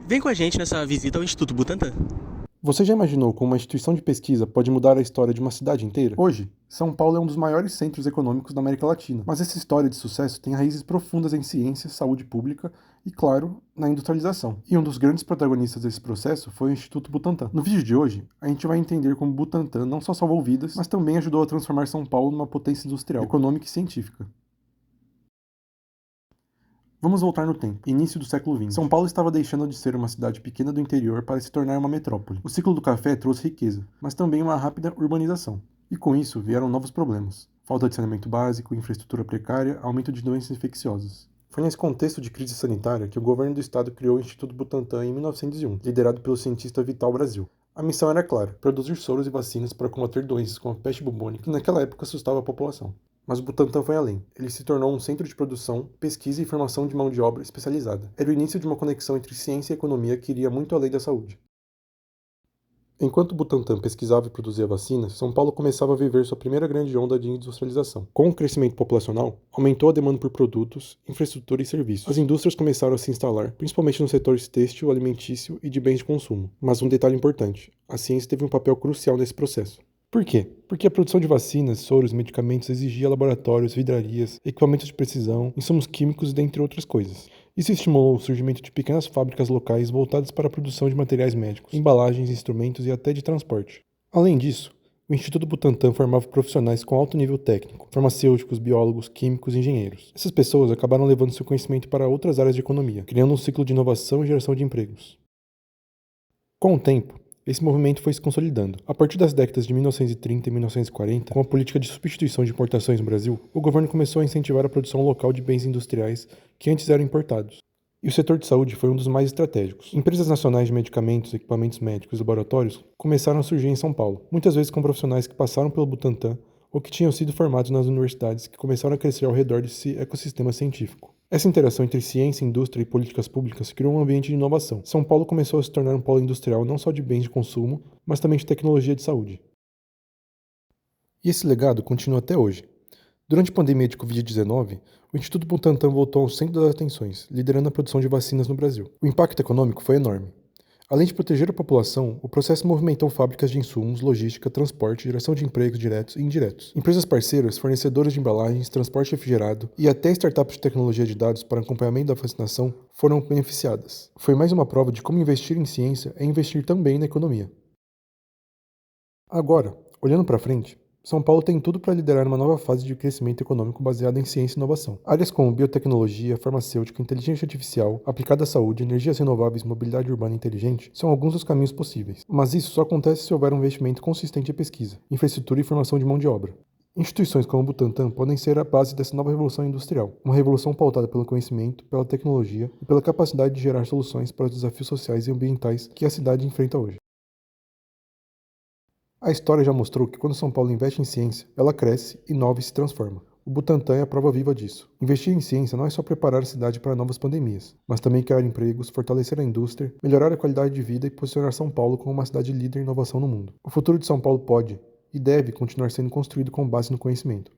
Vem com a gente nessa visita ao Instituto Butantan. Você já imaginou como uma instituição de pesquisa pode mudar a história de uma cidade inteira? Hoje, São Paulo é um dos maiores centros econômicos da América Latina, mas essa história de sucesso tem raízes profundas em ciência, saúde pública e, claro, na industrialização. E um dos grandes protagonistas desse processo foi o Instituto Butantan. No vídeo de hoje, a gente vai entender como o Butantan não só salvou vidas, mas também ajudou a transformar São Paulo numa potência industrial, econômica e científica. Vamos voltar no tempo, início do século XX. São Paulo estava deixando de ser uma cidade pequena do interior para se tornar uma metrópole. O ciclo do café trouxe riqueza, mas também uma rápida urbanização. E com isso vieram novos problemas: falta de saneamento básico, infraestrutura precária, aumento de doenças infecciosas. Foi nesse contexto de crise sanitária que o governo do estado criou o Instituto Butantan em 1901, liderado pelo cientista Vital Brasil. A missão era clara: produzir soros e vacinas para combater doenças como a peste bubônica, que naquela época assustava a população. Mas o Butantan foi além. Ele se tornou um centro de produção, pesquisa e formação de mão de obra especializada. Era o início de uma conexão entre ciência e economia que iria muito além da saúde. Enquanto o Butantan pesquisava e produzia vacinas, São Paulo começava a viver sua primeira grande onda de industrialização. Com o crescimento populacional, aumentou a demanda por produtos, infraestrutura e serviços. As indústrias começaram a se instalar, principalmente nos setores têxtil, alimentício e de bens de consumo. Mas um detalhe importante: a ciência teve um papel crucial nesse processo. Por quê? Porque a produção de vacinas, soros e medicamentos exigia laboratórios, vidrarias, equipamentos de precisão, insumos químicos, dentre outras coisas. Isso estimulou o surgimento de pequenas fábricas locais voltadas para a produção de materiais médicos, embalagens, instrumentos e até de transporte. Além disso, o Instituto Butantan formava profissionais com alto nível técnico, farmacêuticos, biólogos, químicos e engenheiros. Essas pessoas acabaram levando seu conhecimento para outras áreas de economia, criando um ciclo de inovação e geração de empregos. Com o tempo, esse movimento foi se consolidando. A partir das décadas de 1930 e 1940, com a política de substituição de importações no Brasil, o governo começou a incentivar a produção local de bens industriais que antes eram importados. E o setor de saúde foi um dos mais estratégicos. Empresas nacionais de medicamentos, equipamentos médicos e laboratórios começaram a surgir em São Paulo, muitas vezes com profissionais que passaram pelo Butantan ou que tinham sido formados nas universidades que começaram a crescer ao redor desse ecossistema científico. Essa interação entre ciência, indústria e políticas públicas criou um ambiente de inovação. São Paulo começou a se tornar um polo industrial não só de bens de consumo, mas também de tecnologia de saúde. E esse legado continua até hoje. Durante a pandemia de Covid-19, o Instituto Butantan voltou ao centro das atenções, liderando a produção de vacinas no Brasil. O impacto econômico foi enorme. Além de proteger a população, o processo movimentou fábricas de insumos, logística, transporte, geração de empregos diretos e indiretos. Empresas parceiras, fornecedores de embalagens, transporte refrigerado e até startups de tecnologia de dados para acompanhamento da vacinação foram beneficiadas. Foi mais uma prova de como investir em ciência é investir também na economia. Agora, olhando para frente, São Paulo tem tudo para liderar uma nova fase de crescimento econômico baseada em ciência e inovação. Áreas como biotecnologia, farmacêutica, inteligência artificial, aplicada à saúde, energias renováveis e mobilidade urbana inteligente são alguns dos caminhos possíveis. Mas isso só acontece se houver um investimento consistente em pesquisa, infraestrutura e formação de mão de obra. Instituições como o Butantan podem ser a base dessa nova revolução industrial, uma revolução pautada pelo conhecimento, pela tecnologia e pela capacidade de gerar soluções para os desafios sociais e ambientais que a cidade enfrenta hoje. A história já mostrou que quando São Paulo investe em ciência, ela cresce, inova e se transforma. O Butantan é a prova viva disso. Investir em ciência não é só preparar a cidade para novas pandemias, mas também criar empregos, fortalecer a indústria, melhorar a qualidade de vida e posicionar São Paulo como uma cidade líder em inovação no mundo. O futuro de São Paulo pode e deve continuar sendo construído com base no conhecimento.